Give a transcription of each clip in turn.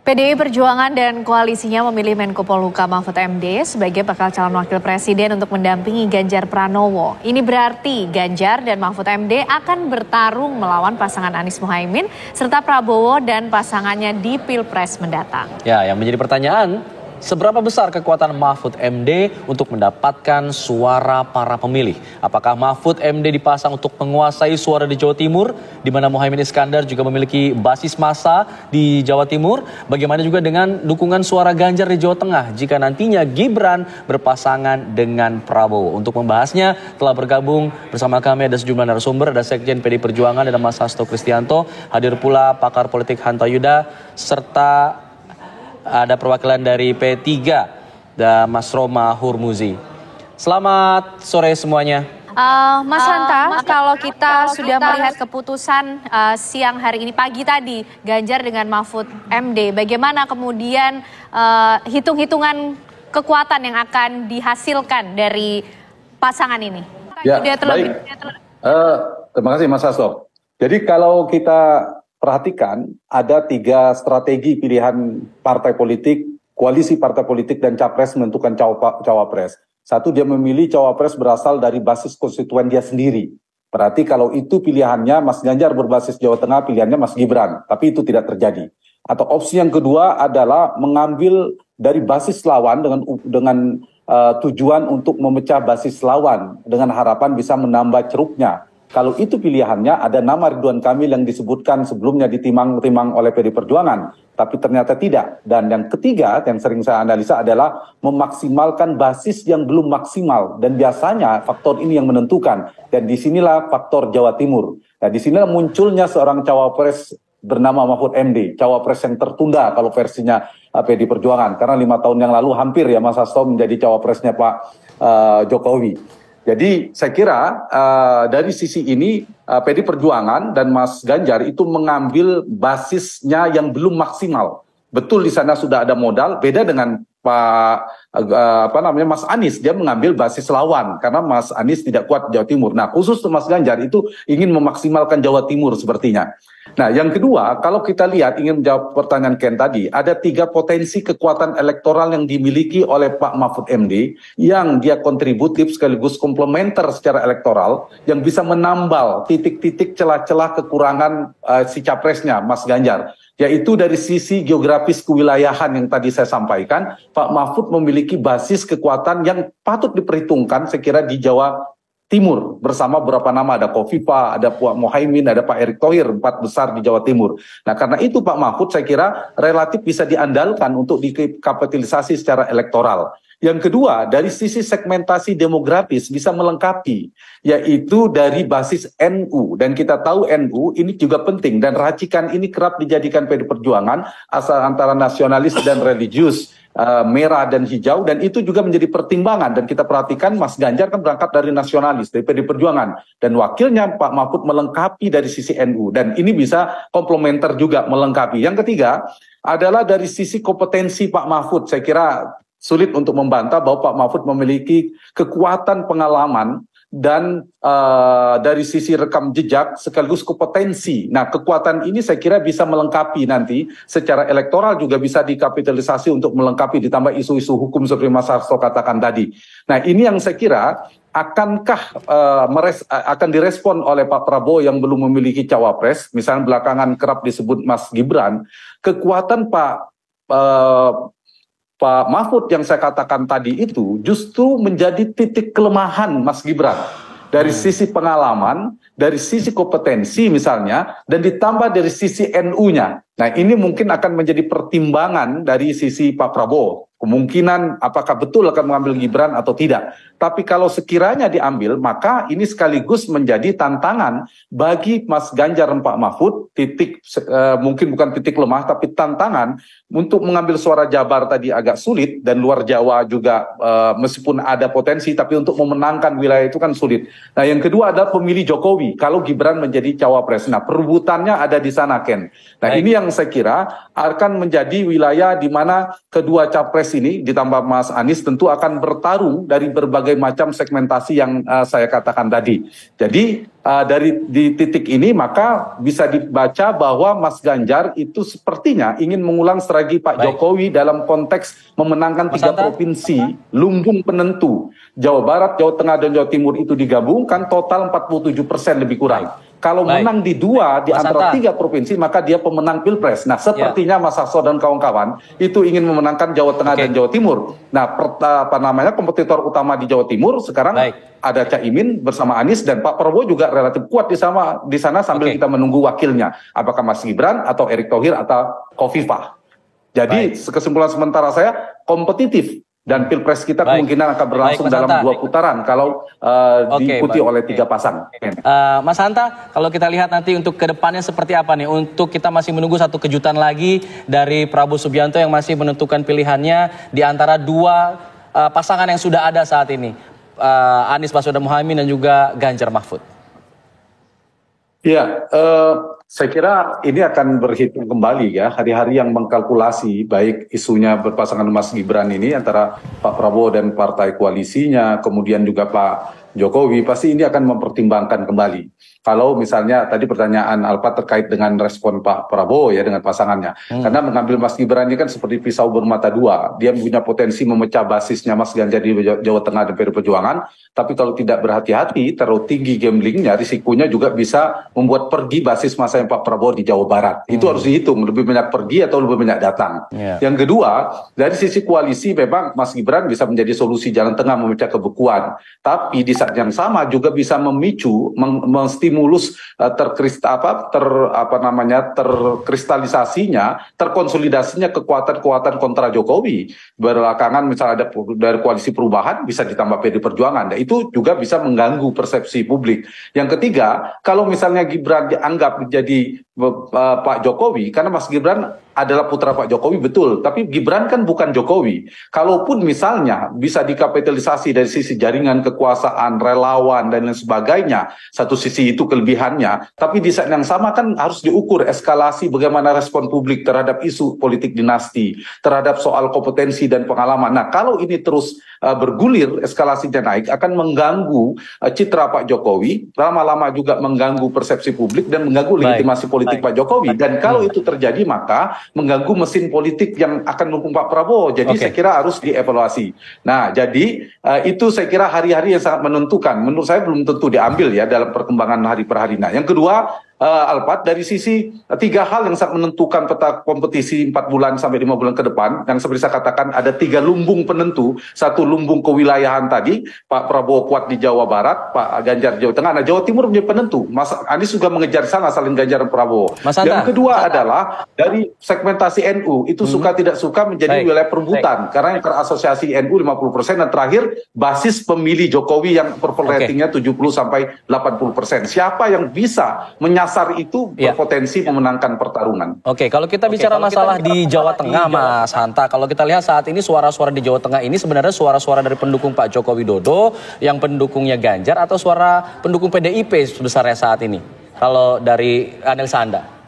PDI Perjuangan dan koalisinya memilih Menko Polhukam Mahfud MD sebagai bakal calon wakil presiden untuk mendampingi Ganjar Pranowo. Ini berarti Ganjar dan Mahfud MD akan bertarung melawan pasangan Anies Muhaimin serta Prabowo dan pasangannya di Pilpres mendatang. Ya, yang menjadi pertanyaan, seberapa besar kekuatan Mahfud MD untuk mendapatkan suara para pemilih? Apakah Mahfud MD dipasang untuk menguasai suara di Jawa Timur, di mana Muhaimin Iskandar juga memiliki basis massa di Jawa Timur? Bagaimana juga dengan dukungan suara Ganjar di Jawa Tengah jika nantinya Gibran berpasangan dengan Prabowo? Untuk membahasnya telah bergabung bersama kami ada sejumlah narasumber, ada Sekjen PDI Perjuangan, ada Mas Hasto Kristianto, hadir pula pakar politik Hanta Yuda, serta ada perwakilan dari P3 dan Mas Roma Hurmuzi. Selamat sore semuanya. Mas Hanta, kalau kita sudah melihat keputusan siang hari ini, pagi tadi, Ganjar dengan Mahfud MD, bagaimana kemudian hitung-hitungan kekuatan yang akan dihasilkan dari pasangan ini? Ya, baik. Terima kasih Mas Hasto. Jadi kalau kita perhatikan, ada 3 strategi pilihan partai politik, koalisi partai politik dan capres menentukan cawapres. Satu, dia memilih cawapres berasal dari basis konstituen dia sendiri. Berarti kalau itu pilihannya Mas Ganjar berbasis Jawa Tengah, pilihannya Mas Gibran. Tapi itu tidak terjadi. Atau opsi yang kedua adalah mengambil dari basis lawan dengan tujuan untuk memecah basis lawan dengan harapan bisa menambah ceruknya. Kalau itu pilihannya, ada nama Ridwan Kamil yang disebutkan sebelumnya ditimang-timang oleh PDI Perjuangan, tapi ternyata tidak. Dan yang ketiga, yang sering saya analisa adalah memaksimalkan basis yang belum maksimal. Dan biasanya faktor ini yang menentukan. Dan disinilah faktor Jawa Timur. Nah, disinilah munculnya seorang cawapres bernama Mahfud MD, cawapres yang tertunda kalau versinya PDI Perjuangan. Karena 5 tahun yang lalu hampir ya Mas Hasto menjadi cawapresnya Pak Jokowi. Jadi saya kira dari sisi ini PDI Perjuangan dan Mas Ganjar itu mengambil basisnya yang belum maksimal. Betul di sana sudah ada modal, beda dengan Mas Anies, dia mengambil basis lawan karena Mas Anies tidak kuat Jawa Timur. Nah, khusus Mas Ganjar itu ingin memaksimalkan Jawa Timur sepertinya. Nah, yang kedua, kalau kita lihat ingin menjawab pertanyaan Ken tadi, ada 3 potensi kekuatan elektoral yang dimiliki oleh Pak Mahfud MD yang dia kontributif sekaligus komplementer secara elektoral yang bisa menambal titik-titik celah-celah kekurangan si capresnya Mas Ganjar. Yaitu dari sisi geografis kewilayahan yang tadi saya sampaikan, Pak Mahfud memiliki basis kekuatan yang patut diperhitungkan saya kira di Jawa Timur bersama beberapa nama, ada Kofifa, ada Pak Muhaimin, ada Pak Erick Thohir, 4 besar di Jawa Timur. Nah karena itu Pak Mahfud saya kira relatif bisa diandalkan untuk dikapitalisasi secara elektoral. Yang kedua, dari sisi segmentasi demografis bisa melengkapi, yaitu dari basis NU. Dan kita tahu NU ini juga penting, dan racikan ini kerap dijadikan PDI Perjuangan asal antara nasionalis dan religius, merah dan hijau, dan itu juga menjadi pertimbangan. Dan kita perhatikan Mas Ganjar kan berangkat dari nasionalis, dari PDI Perjuangan, dan wakilnya Pak Mahfud melengkapi dari sisi NU, dan ini bisa komplementer juga melengkapi. Yang ketiga adalah dari sisi kompetensi Pak Mahfud. Saya kira sulit untuk membantah bahwa Pak Mahfud memiliki kekuatan pengalaman dan dari sisi rekam jejak sekaligus kompetensi. Nah, kekuatan ini saya kira bisa melengkapi nanti secara elektoral juga bisa dikapitalisasi untuk melengkapi ditambah isu-isu hukum seperti Mas Hasto katakan tadi. Nah, ini yang saya kira akankah akan direspon oleh Pak Prabowo yang belum memiliki cawapres, misalnya belakangan kerap disebut Mas Gibran, kekuatan Pak Mahfud yang saya katakan tadi itu justru menjadi titik kelemahan Mas Gibran. Dari sisi pengalaman, dari sisi kompetensi misalnya, dan ditambah dari sisi NU-nya. Nah ini mungkin akan menjadi pertimbangan dari sisi Pak Prabowo. Kemungkinan apakah betul akan mengambil Gibran atau tidak. Tapi kalau sekiranya diambil, maka ini sekaligus menjadi tantangan bagi Mas Ganjar dan Pak Mahfud, mungkin bukan titik lemah, tapi tantangan untuk mengambil suara Jabar tadi agak sulit, dan luar Jawa juga meskipun ada potensi, tapi untuk memenangkan wilayah itu kan sulit. Nah yang kedua adalah pemilih Jokowi, kalau Gibran menjadi cawapres. Nah perebutannya ada di sana, Ken. Nah ini yang saya kira akan menjadi wilayah di mana kedua capres Pilpres ini ditambah Mas Anies tentu akan bertarung dari berbagai macam segmentasi yang saya katakan tadi. Jadi di titik ini maka bisa dibaca bahwa Mas Ganjar itu sepertinya ingin mengulang strategi Pak Jokowi dalam konteks memenangkan 3 provinsi lumbung penentu. Jawa Barat, Jawa Tengah, dan Jawa Timur itu digabungkan total 47% lebih kurang. Kalau menang di 2 di antara 3 provinsi, maka dia pemenang Pilpres. Nah, sepertinya Mas Hasto dan kawan-kawan itu ingin memenangkan Jawa Tengah dan Jawa Timur. Nah, kompetitor utama di Jawa Timur sekarang ada Caimin bersama Anies, dan Pak Prabowo juga relatif kuat di sana sambil kita menunggu wakilnya. Apakah Mas Gibran atau Erick Thohir atau Khofifah. Jadi kesimpulan sementara saya kompetitif. Dan Pilpres kita kemungkinan akan berlangsung dalam 2 putaran kalau diikuti oleh 3 pasang. Mas Hanta, kalau kita lihat nanti untuk kedepannya seperti apa nih? Untuk kita masih menunggu satu kejutan lagi dari Prabowo Subianto yang masih menentukan pilihannya di antara 2 pasangan yang sudah ada saat ini. Anies Baswedan Muhaimin dan juga Ganjar Mahfud. Ya, saya kira ini akan berhitung kembali ya, hari-hari yang mengkalkulasi baik isunya berpasangan Mas Gibran ini antara Pak Prabowo dan partai koalisinya, kemudian juga Pak Jokowi, pasti ini akan mempertimbangkan kembali. Kalau misalnya tadi pertanyaan Alfa terkait dengan respon Pak Prabowo ya dengan pasangannya. Karena mengambil Mas Gibran ini kan seperti pisau bermata dua. Dia punya potensi memecah basisnya Mas Ganjar di Jawa Tengah dan PDI Perjuangan. Tapi kalau tidak berhati-hati, terlalu tinggi gamblingnya, risikonya juga bisa membuat pergi basis masa yang Pak Prabowo di Jawa Barat. Itu harus dihitung, lebih banyak pergi atau lebih banyak datang. Yang kedua, dari sisi koalisi memang Mas Gibran bisa menjadi solusi jalan tengah memecah kebekuan. Tapi di saat yang sama juga bisa memicu, menstimulus terkristalisasinya, terkonsolidasinya kekuatan-kekuatan kontra Jokowi. Belakangan misalnya ada dari koalisi perubahan bisa ditambah PDI Perjuangan. Nah, itu juga bisa mengganggu persepsi publik. Yang ketiga, kalau misalnya Gibran dianggap menjadi Pak Jokowi, karena Mas Gibran adalah putra Pak Jokowi, betul. Tapi Gibran kan bukan Jokowi. Kalaupun misalnya bisa dikapitalisasi dari sisi jaringan kekuasaan, relawan, dan lain sebagainya, satu sisi itu kelebihannya. Tapi di saat yang sama kan harus diukur eskalasi bagaimana respon publik terhadap isu politik dinasti, terhadap soal kompetensi dan pengalaman. Nah, kalau ini terus bergulir, eskalasinya naik, akan mengganggu citra Pak Jokowi, lama-lama juga mengganggu persepsi publik dan mengganggu legitimasi politik Pak Jokowi. Dan kalau itu terjadi, maka mengganggu mesin politik yang akan mendukung Pak Prabowo. Jadi saya kira harus dievaluasi. Nah, jadi itu saya kira hari-hari yang sangat menentukan. Menurut saya belum tentu diambil ya dalam perkembangan hari per hari. Nah, yang kedua, Alpat, dari sisi 3 hal yang sangat menentukan peta kompetisi 4 bulan sampai 5 bulan ke depan, yang seperti saya katakan ada 3 lumbung penentu. Satu lumbung kewilayahan tadi, Pak Prabowo kuat di Jawa Barat, Pak Ganjar Jawa Tengah. Nah, Jawa Timur menjadi penentu. Mas Anies juga mengejar sana saling Ganjar dan Prabowo. Yang kedua adalah dari segmentasi NU, itu suka tidak suka menjadi wilayah perebutan. Karena yang terasosiasi NU 50%, dan terakhir basis pemilih Jokowi yang approval ratingnya 70 sampai 80%. Siapa yang bisa menyasar itu berpotensi memenangkan pertarungan. Kalau kita bicara masalah di Jawa Tengah, Mas Hanta, kalau kita lihat saat ini suara-suara di Jawa Tengah ini sebenarnya suara-suara dari pendukung Pak Joko Widodo, yang pendukungnya Ganjar, atau suara pendukung PDIP sebesarnya saat ini? Kalau dari analisa Anda?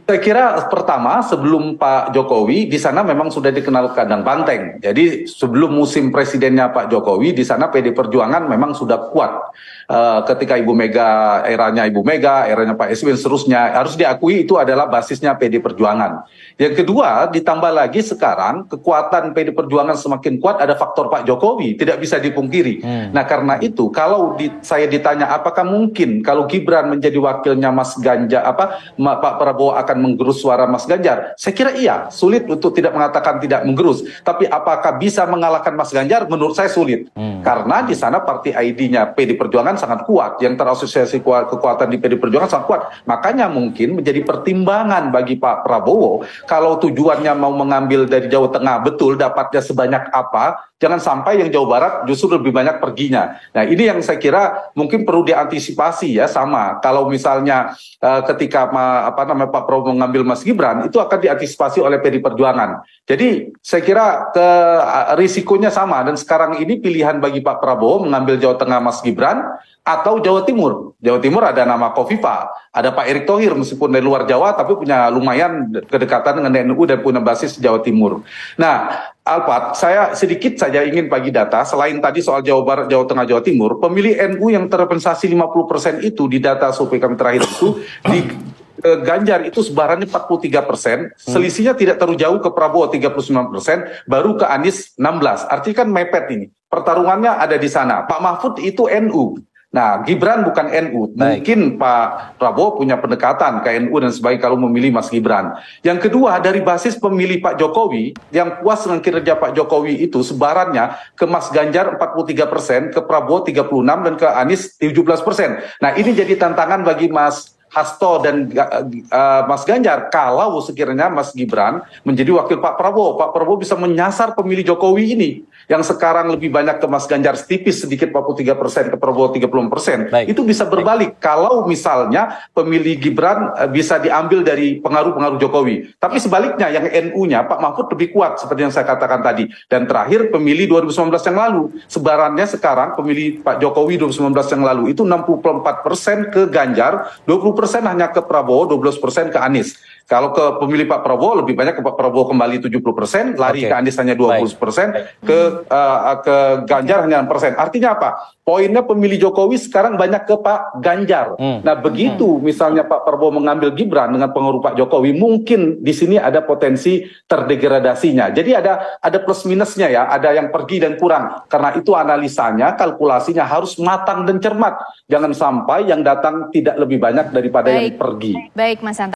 Saya kira pertama sebelum Pak Jokowi di sana memang sudah dikenal kandang banteng. Jadi sebelum musim presidennya Pak Jokowi di sana PDI Perjuangan memang sudah kuat. Ketika Ibu Mega, eranya Pak SBY dan seterusnya, harus diakui itu adalah basisnya PDI Perjuangan. Yang kedua, ditambah lagi sekarang kekuatan PDI Perjuangan semakin kuat, ada faktor Pak Jokowi, tidak bisa dipungkiri. Nah, karena itu kalau saya ditanya apakah mungkin kalau Gibran menjadi wakilnya Mas Ganjar, Pak Prabowo akan menggerus suara Mas Ganjar? Saya kira iya, sulit untuk tidak mengatakan tidak menggerus. Tapi apakah bisa mengalahkan Mas Ganjar? Menurut saya sulit. Karena di sana partai ID-nya PDI Perjuangan sangat kuat, yang terasosiasi kekuatan di PDI Perjuangan sangat kuat. Makanya mungkin menjadi pertimbangan bagi Pak Prabowo, kalau tujuannya mau mengambil dari Jawa Tengah, betul dapatnya sebanyak apa, jangan sampai yang Jawa Barat justru lebih banyak perginya. Nah, ini yang saya kira mungkin perlu diantisipasi ya, sama. Kalau misalnya ketika Pak Prabowo mengambil Mas Gibran, itu akan diantisipasi oleh PDI Perjuangan. Jadi saya kira risikonya sama, dan sekarang ini pilihan bagi Pak Prabowo mengambil Jawa Tengah Mas Gibran atau Jawa Timur. Jawa Timur ada nama Khofifah. Ada Pak Erick Thohir meskipun dari luar Jawa tapi punya lumayan kedekatan dengan NU dan punya basis Jawa Timur. Nah, Alpat, saya sedikit saja ingin bagi data, selain tadi soal Jawa Barat, Jawa Tengah, Jawa Timur, pemilih NU yang terrepresentasi 50% itu di data survei kami terakhir itu, di Ganjar itu sebarannya 43%, selisihnya tidak terlalu jauh ke Prabowo 39%, baru ke Anies 16%. Artinya kan mepet ini, pertarungannya ada di sana. Pak Mahfud itu NU. Nah, Gibran bukan NU. Mungkin Pak Prabowo punya pendekatan ke NU dan sebagainya kalau memilih Mas Gibran. Yang kedua, dari basis pemilih Pak Jokowi, yang puas dengan kinerja Pak Jokowi itu sebarannya ke Mas Ganjar 43%, ke Prabowo 36%, dan ke Anies 17%. Nah, ini jadi tantangan bagi Mas Hasto dan Mas Ganjar kalau sekiranya Mas Gibran menjadi wakil Pak Prabowo bisa menyasar pemilih Jokowi ini yang sekarang lebih banyak ke Mas Ganjar tipis sedikit 43%, ke Prabowo 30%. Itu bisa berbalik kalau misalnya pemilih Gibran bisa diambil dari pengaruh-pengaruh Jokowi. Tapi sebaliknya yang NU-nya Pak Mahfud lebih kuat seperti yang saya katakan tadi. Dan terakhir pemilih 2019 yang lalu, sebarannya sekarang pemilih Pak Jokowi 2019 yang lalu itu 64% ke Ganjar, 20% hanya ke Prabowo, 12% ke Anies. Kalau ke pemilih Pak Prabowo lebih banyak ke Pak Prabowo kembali 70%, lari ke Anies hanya 20%, ke Ganjar hanya 6%. Artinya apa? Poinnya pemilih Jokowi sekarang banyak ke Pak Ganjar. Nah, begitu misalnya Pak Prabowo mengambil Gibran dengan pengaruh Pak Jokowi, mungkin di sini ada potensi terdegradasinya. Jadi ada plus minusnya ya, ada yang pergi dan kurang. Karena itu analisanya, kalkulasinya harus matang dan cermat. Jangan sampai yang datang tidak lebih banyak daripada yang pergi. Baik, Mas Hanta.